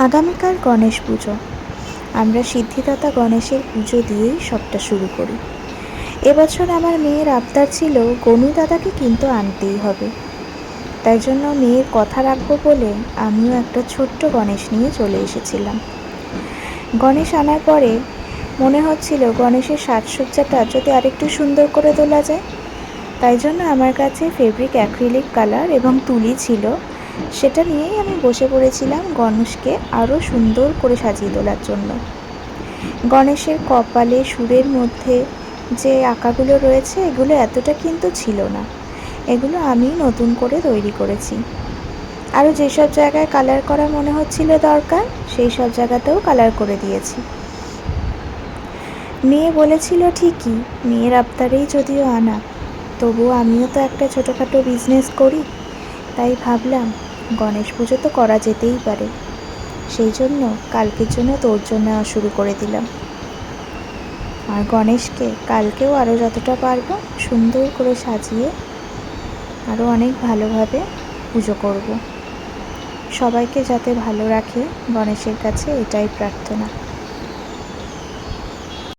আগামীকাল গণেশ পুজো। আমরা সিদ্ধিদাতা গণেশের পুজো দিয়েই সবটা শুরু করি। এবছর আমার মেয়ের আবদার ছিল গনু দাদাকে কিন্তু আনতেই হবে। তাই জন্য মেয়ের কথা রাখবো বলে আমিও একটা ছোট্ট গণেশ নিয়ে চলে এসেছিলাম। গণেশ আনার পরে মনে হচ্ছিল গণেশের সাজসজ্জাটা যদি আরেকটু সুন্দর করে তোলা যায়। তাই জন্য আমার কাছে ফেব্রিক অ্যাক্রিলিক কালার এবং তুলি ছিল, সেটা নিয়েই আমি বসে পড়েছিলাম গণেশকে আরও সুন্দর করে সাজিয়ে তোলার জন্য। গণেশের কপালে সুরের মধ্যে যে আঁকাগুলো রয়েছে এগুলো এতটা কিন্তু ছিল না, এগুলো আমি নতুন করে তৈরি করেছি। আরও যেসব জায়গায় কালার করা মনে হচ্ছিল দরকার সেই সব জায়গাতেও কালার করে দিয়েছি। মেয়ে বলেছিল ঠিকই, মেয়ের আবদারেই যদিও আনা, তবুও আমিও তো একটা ছোটোখাটো বিজনেস করি, তাই ভাবলাম গণেশ পুজো তো করা যেতেই পারে। সেই জন্য কালকের জন্য তোড়জোড় নেওয়া শুরু করে দিলাম। আর গণেশকে কালকেও আরও যতটা পারবো সুন্দর করে সাজিয়ে আরও অনেক ভালোভাবে পুজো করব। সবাইকে যাতে ভালো রাখে গণেশের কাছে এটাই প্রার্থনা।